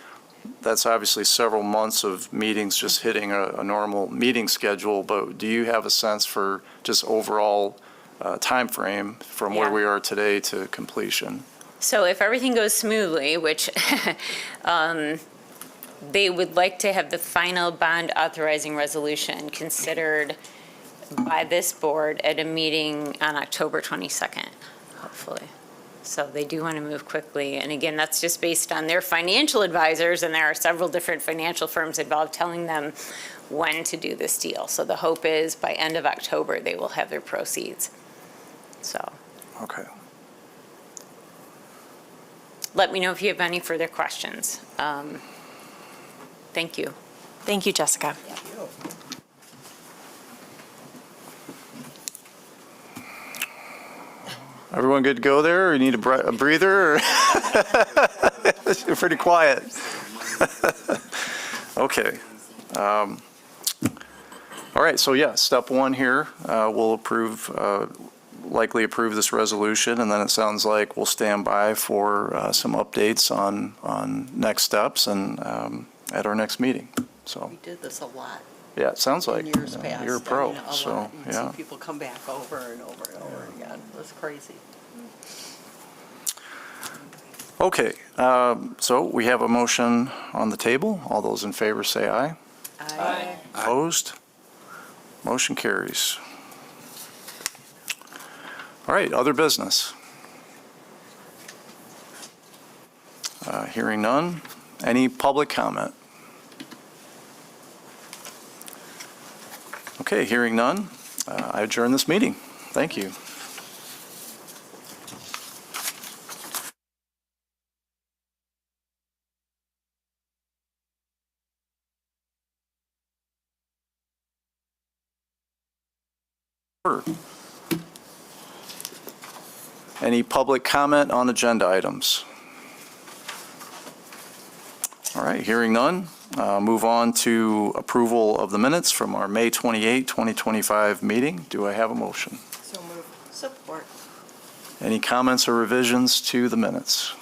obviously several months of meetings just hitting a normal meeting schedule, but do you have a sense for just overall timeframe from where Yeah. we are today to completion? So if everything goes smoothly, which they would like to have the final bond authorizing resolution considered by this board at a meeting on October 22nd, hopefully. So they do want to move quickly. And again, that's just based on their financial advisors, and there are several different financial firms involved telling them when to do this deal. So the hope is by end of October, they will have their proceeds. So. Okay. Let me know if you have any further questions. Thank you. Thank you, Jessica. Everyone good to go there, or you need a breather? Or you're pretty quiet. Okay. All right, so yeah, step one here, we'll likely approve this resolution, and then it sounds like we'll stand by for some updates on next steps and at our next meeting. So, We did this a lot yeah, it sounds like in years past. you're a I pro, mean, a so, lot. You'd yeah. see people come back over and over and over again. It was crazy. Okay, so we have a motion on the table. All those in favor say aye. Aye. Opposed? Motion carries. All right, other business. Hearing none. Any public comment? Okay, hearing none. I adjourn this meeting. Thank you. Any public comment on agenda items? All right, hearing none. Move on to approval of the minutes from our May 28, 2025 meeting. Do I have a motion? So move. Support. Any comments or revisions to the minutes?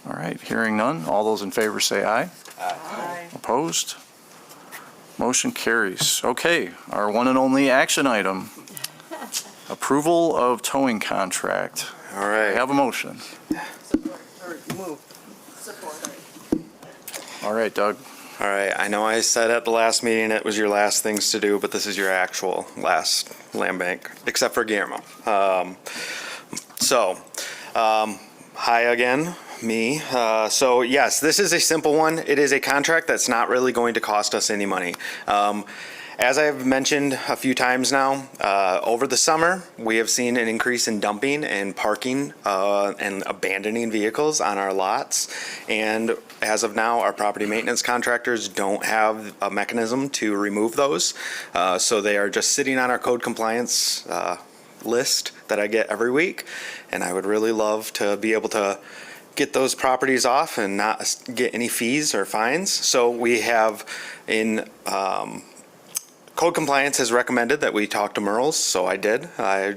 All right, hearing none. All those in favor say aye. Aye. Opposed? Motion carries. Okay, our one and only action item. Approval of towing contract. All right. Have a motion. Support, or move. Support. All right, Doug. All right. I know I said at the last meeting it was your last things to do, but this is your actual last land bank, except for Guillermo. Hi again, me. So yes, this is a simple one. It is a contract that's not really going to cost us any money. As I've mentioned a few times now, over the summer, we have seen an increase in dumping and parking and abandoning vehicles on our lots. And as of now, our property maintenance contractors don't have a mechanism to remove those. So they are just sitting on our code compliance list that I get every week. And I would really love to be able to get those properties off and not get any fees or fines. So we have in Code Compliance has recommended that we talk to Merle's, so I did. I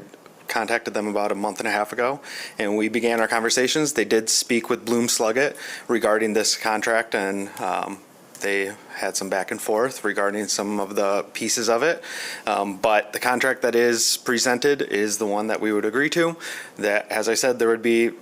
contacted them about a month and a half ago, and we began our conversations. They did speak with Bloom Sluggett regarding this contract, and they had some back and forth regarding some of the pieces of it. But the contract that is presented is the one that we would agree to. That, as I said, there would be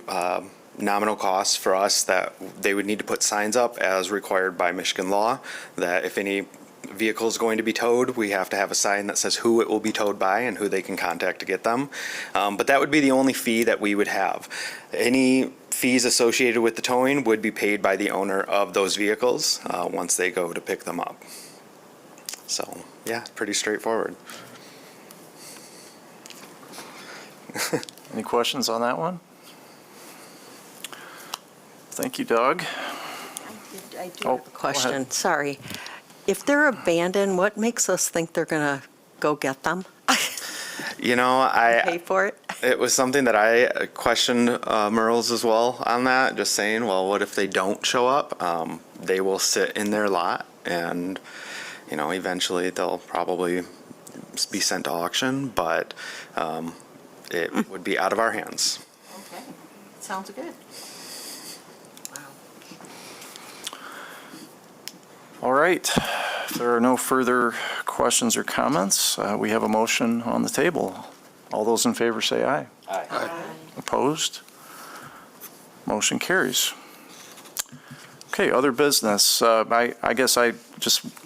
nominal costs for us that they would need to put signs up as required by Michigan law, that if any vehicle is going to be towed, we have to have a sign that says who it will be towed by and who they can contact to get them. But that would be the only fee that we would have. Any fees associated with the towing would be paid by the owner of those vehicles once they go to pick them up. So, yeah, pretty straightforward. Any questions on that one? Thank you, Doug. I do Oh, have a go question. ahead. Sorry. If they're abandoned, what makes us think they're going to go get them? You know, Pay for it? it was something that I questioned Merle's as well on that, just saying, well, what if they don't show up? They will sit in their lot and, you know, eventually they'll probably be sent to auction, but it would be out of our hands. Okay. Sounds good. All right. If there are no further questions or comments, we have a motion on the table. All those in favor say aye. Aye. Opposed? Motion carries. Okay, other business. I guess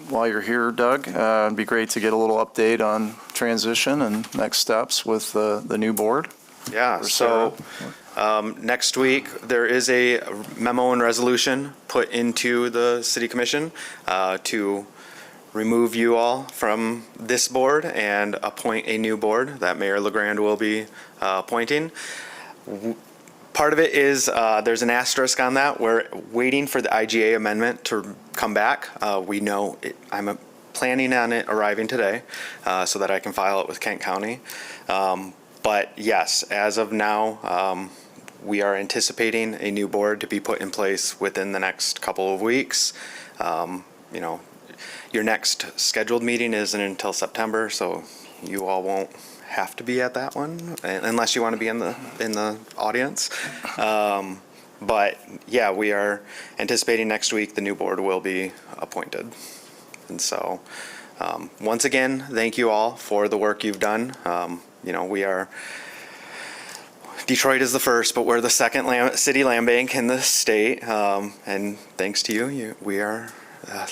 while you're here, Doug, it'd be great to get a little update on transition and next steps with the new board. Yeah, so next week, there is a memo and resolution put into the city commission to remove you all from this board and appoint a new board that Mayor LeGrand will be appointing. Part of it is, there's an asterisk on that. We're waiting for the IGA amendment to come back. We know, I'm planning on it arriving today, so that I can file it with Kent County. But yes, as of now, we are anticipating a new board to be put in place within the next couple of weeks. You know, your next scheduled meeting isn't until September, so you all won't have to be at that one unless you want to be in the audience. But yeah, we are anticipating next week the new board will be appointed. And so, once again, thank you all for the work you've done. You know, Detroit is the first, but we're the second city land bank in the state. And thanks to you, we are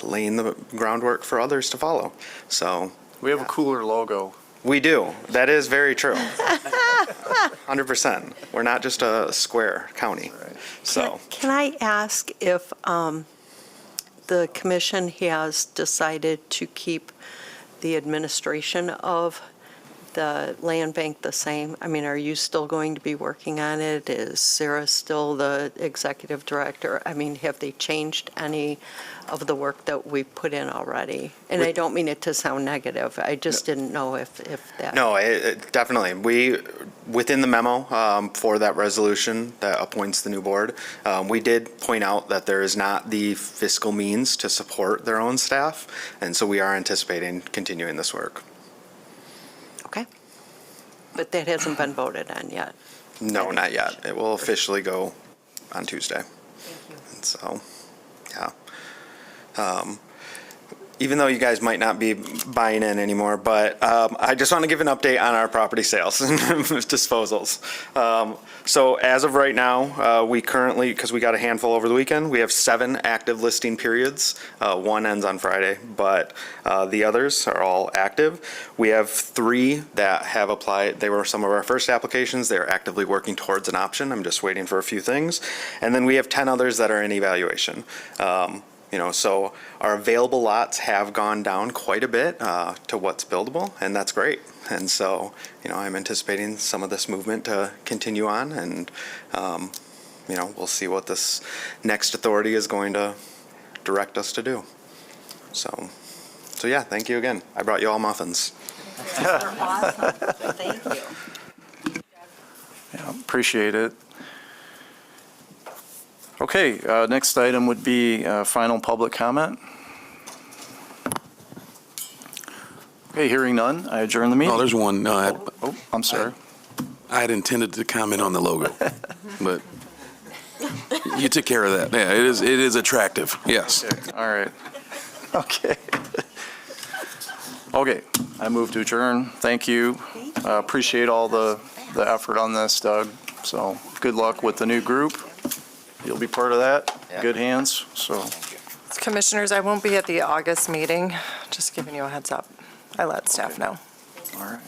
laying the groundwork for others to follow. So We have a cooler logo. we do. That is very true. 100%. We're not just a square county. So Can I ask if the commission has decided to keep the administration of the land bank the same? I mean, are you still going to be working on it? Is Sarah still the executive director? I mean, have they changed any of the work that we put in already? And I don't mean it to sound negative. I just didn't know if that. no, definitely. We, within the memo for that resolution that appoints the new board, we did point out that there is not the fiscal means to support their own staff. And so we are anticipating continuing this work. Okay. But that hasn't been voted on yet. No, not yet. It will officially go on Tuesday. Thank you. And so, yeah. Even though you guys might not be buying in anymore, but I just want to give an update on our property sales and disposals. So as of right now, we currently, because we got a handful over the weekend, we have 7 active listing periods. 1 ends on Friday, but the others are all active. We have 3 that have applied. They were some of our first applications. They're actively working towards an option. I'm just waiting for a few things. And then we have 10 others that are in evaluation. You know, so our available lots have gone down quite a bit to what's buildable, and that's great. And so, you know, I'm anticipating some of this movement to continue on, and, you know, we'll see what this next authority is going to direct us to do. So yeah, thank you again. I brought you all muffins. They're awesome. Thank you. Yeah, appreciate it. Okay, next item would be final public comment. Okay, hearing none, I adjourn the meeting. Oh, there's one. No, I'm sorry. I had intended to comment on the logo, but you took care of that. Yeah, it is attractive. Yes. Okay, all right. Okay. Okay, I move to adjourn. Thank you. Appreciate all the effort on this, Doug. So good luck with the new group. You'll be part of that. Good hands, so. Commissioners, I won't be at the August meeting, just giving you a heads up. I let staff know. All right.